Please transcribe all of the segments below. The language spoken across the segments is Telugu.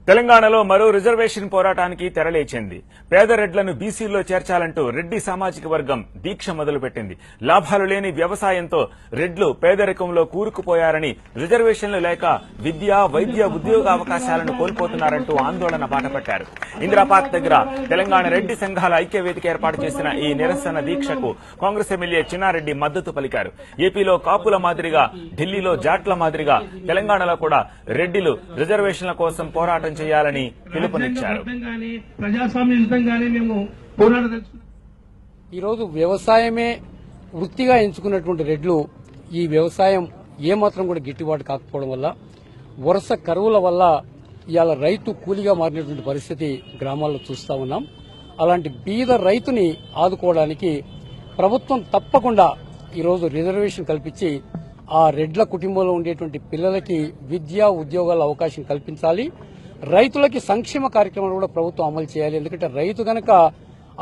తెలంగాణలో మరో రిజర్వేషన్ పోరాటానికి తెరలేచింది. పేద రెడ్లను బీసీల్లో చేర్చాలంటూ రెడ్డి సామాజిక వర్గం దీక్ష మొదలుపెట్టింది. లాభాలు లేని వ్యవసాయంతో రెడ్లు పేదరికంలో కూరుకుపోయారని, రిజర్వేషన్లు లేక విద్య, వైద్య, ఉద్యోగ అవకాశాలను కోల్పోతున్నారంటూ ఆందోళన బాటపట్టారు. ఇందిరాపార్క్ దగ్గర తెలంగాణ రెడ్డి సంఘాల ఐక్యవేదిక ఏర్పాటు చేసిన ఈ నిరసన దీక్షకు కాంగ్రెస్ ఎమ్మెల్యే చిన్నారెడ్డి మద్దతు పలికారు. ఏపీలో కాపుల మాదిరిగా, ఢిల్లీలో జాట్ల మాదిరిగా తెలంగాణలో కూడా రెడ్డిలు రిజర్వేషన్ల కోసం పోరాటం చేయాలని పిలుపునిచ్చారు. ఈరోజు వ్యవసాయమే వృత్తిగా ఎంచుకున్నటువంటి రెడ్లు ఈ వ్యవసాయం ఏమాత్రం కూడా గిట్టుబాటు కాకపోవడం వల్ల, వరుస కరువుల వల్ల ఇవాళ రైతు కూలీగా మారినటువంటి పరిస్థితి గ్రామాల్లో చూస్తా ఉన్నాం. అలాంటి బీద రైతుని ఆదుకోవడానికి ప్రభుత్వం తప్పకుండా ఈరోజు రిజర్వేషన్ కల్పించి ఆ రెడ్ల కుటుంబంలో ఉండేటువంటి పిల్లలకి విద్య, ఉద్యోగాల అవకాశం కల్పించాలి. రైతులకి సంక్షేమ కార్యక్రమాలు కూడా ప్రభుత్వం అమలు చేయాలి. ఎందుకంటే రైతు గనక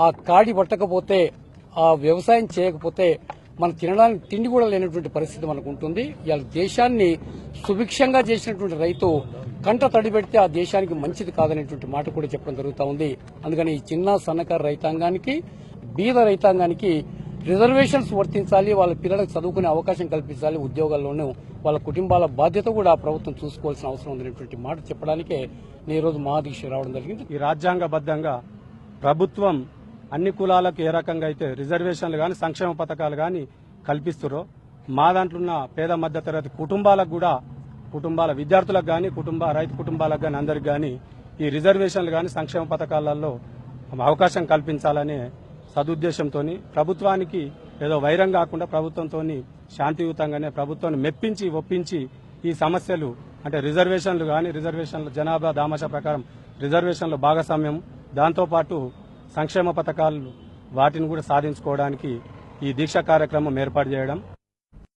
ఆ కాడి పట్టకపోతే, ఆ వ్యవసాయం చేయకపోతే మనం తినడానికి తిండి కూడా లేనటువంటి పరిస్థితి మనకు ఉంటుంది. ఇవాళ దేశాన్ని సుభిక్షంగా చేసినటువంటి రైతు కంట తడి పెడితే ఆ దేశానికి మంచిది కాదనేటువంటి మాట కూడా చెప్పడం జరుగుతూ ఉంది. అందుకని ఈ చిన్న సన్నకారు రైతాంగానికి, బీద రైతాంగానికి రిజర్వేషన్స్ వర్తించాలి. వాళ్ళ పిల్లలకు చదువుకునే అవకాశం కల్పించాలి. ఉద్యోగాల్లోనూ వాళ్ళ కుటుంబాల బాధ్యత కూడా ప్రభుత్వం చూసుకోవాల్సిన అవసరం ఉందనేటువంటి మాట చెప్పడానికే నేను ఈరోజు మహాదీక్ష రావడం జరిగింది. ఈ రాజ్యాంగబద్దంగా ప్రభుత్వం అన్ని కులాలకు ఏ రకంగా అయితే రిజర్వేషన్లు గాని, సంక్షేమ పథకాలు గాని కల్పిస్తారో, మా దాంట్లో ఉన్న పేద మధ్యతరగతి కుటుంబాలకు కూడా, కుటుంబాల విద్యార్థులకు గాని, రైతు కుటుంబాలకు గాని, అందరికి గాని ఈ రిజర్వేషన్లు గాని, సంక్షేమ పథకాలలో అవకాశం కల్పించాలనే సదుద్దేశంతో ప్రభుత్వానికి ఏదో వైరం కాకుండా ప్రభుత్వంతో శాంతియుతంగానే ప్రభుత్వాన్ని మెప్పించి ఒప్పించి ఈ సమస్యలు అంటే రిజర్వేషన్లు గాని, రిజర్వేషన్ల జనాభా దామాషా ప్రకారం రిజర్వేషన్ల భాగస్వామ్యం, దాంతోపాటు సంక్షేమ పథకాలు వాటిని కూడా సాధించుకోవడానికి ఈ దీక్షా కార్యక్రమం ఏర్పాటు చేయడం